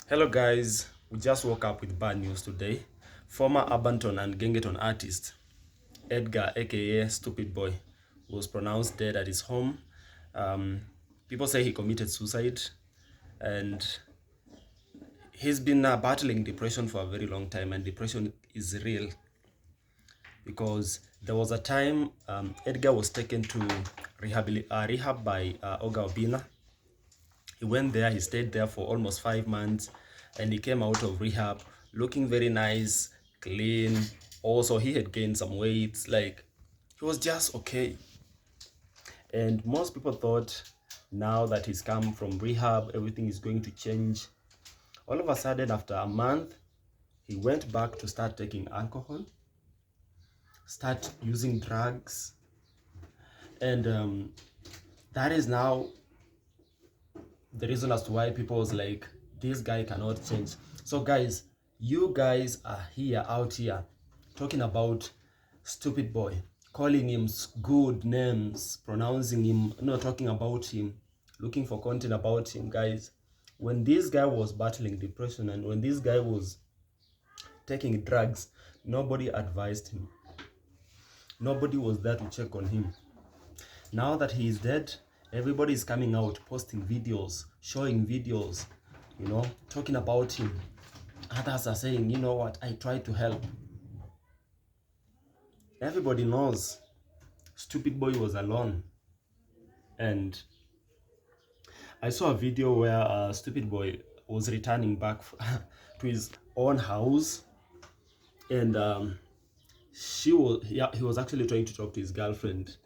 Hello guys, we just woke up with bad news today. Former Abanton and Gengeton artist Edgar aka Stupid Boy was pronounced dead at his home. Um, People say he committed suicide, and he's been battling depression for a very long time, and depression is real because there was a time Edgar was taken to rehab by Oga Obina. He went there, he stayed there for almost 5 months, and he came out of rehab looking very nice, clean. Also, he had gained some weight, like he was just okay. And most people thought now that he's come from rehab, everything is going to change. All of a sudden, after a month, he went back to start taking alcohol, start using drugs, and that is now the reason as to why people was like, this guy cannot change. So guys, you guys are here out here talking about Stupid Boy, calling him good names, pronouncing him, not talking about him, looking for content about him. Guys, when this guy was battling depression and when this guy was taking drugs, nobody advised him, nobody was there to check on him. Now that he is dead, everybody is coming out, posting videos, showing videos, talking about him. Others are saying, you know what, I tried to help. Everybody knows Stupid Boy was alone. And I saw a video where Stupid Boy was returning back to his own house. And he was actually trying to talk to his girlfriend.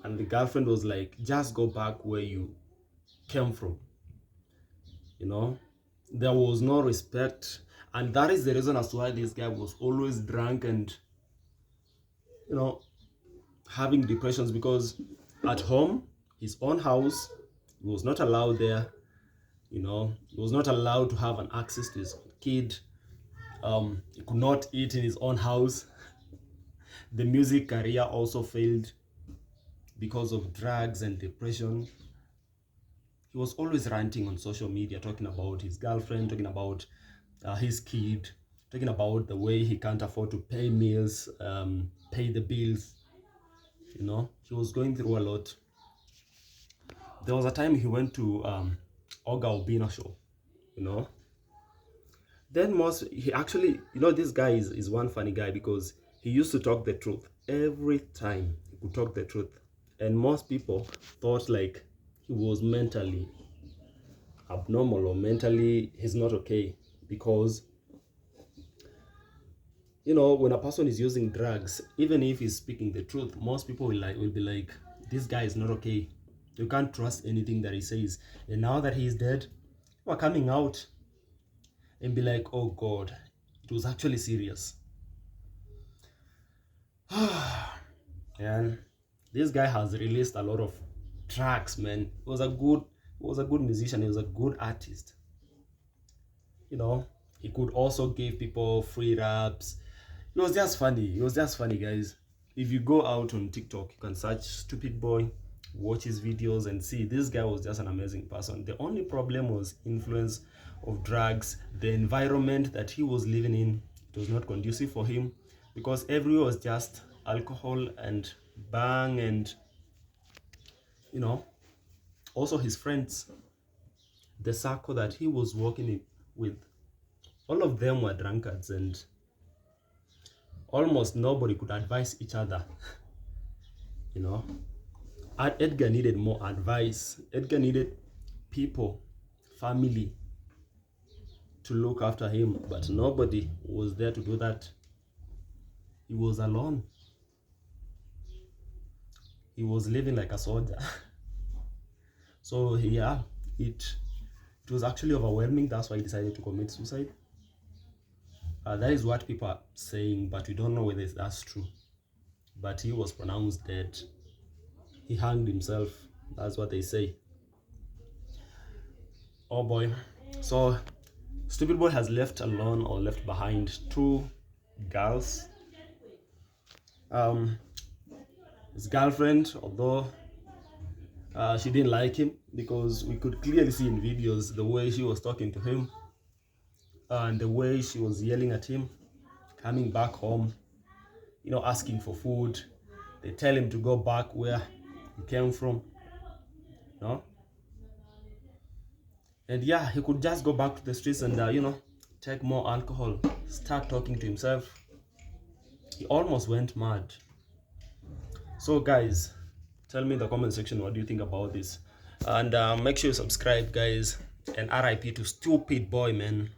And the girlfriend was like, just go back where you came from. There was no respect, and that is the reason as to why this guy was always drunk and having depressions, because at home, his own house, he was not allowed there. He was not allowed to have an access to his kid. He could not eat in his own house. The music career also failed because of drugs and depression. He was always ranting on social media, talking about his girlfriend, talking about his kid, talking about the way he can't afford to pay meals, pay the bills. He was going through a lot. There was a time he went to Oga Obina show, Then he actually, this guy is one funny guy because he used to talk the truth. Every time he could talk the truth. And most people thought like he was mentally abnormal or mentally he's not okay, because when a person is using drugs, even if he's speaking the truth, most people will be like, this guy is not okay, you can't trust anything that he says. And now that he's dead, people are coming out and be like, oh god, it was actually serious. And this guy has released a lot of tracks, man. He was a good musician, he was a good artist. He could also give people free raps. It was just funny, guys. If you go out on TikTok, you can search Stupid Boy, watch his videos and see this guy was just an amazing person. The only problem was influence of drugs. The environment that he was living in, it was not conducive for him, because everywhere was just alcohol and bang, and also his friends, the circle that he was working with, all of them were drunkards, and almost nobody could advise each other. Edgar needed more advice. Edgar needed people, family, to look after him, but nobody was there to do that. He was alone. He was living like a soldier. So yeah, it was actually overwhelming. That's why he decided to commit suicide. That is what people are saying, but we don't know whether that's true. But he was pronounced dead. He hanged himself. That's what they say. Oh boy. So Stupid Boy has left alone or left behind two girls. His girlfriend, although she didn't like him, because we could clearly see in videos the way she was talking to him. and the way she was yelling at him, coming back home, you know, asking for food. They tell him to go back where he came from, you know. And yeah, he could just go back to the streets and, you know, take more alcohol, start talking to himself. He almost went mad. So guys, tell me in the comment section what do you think about this. And make sure you subscribe, guys. And RIP to StoopidBoy, man.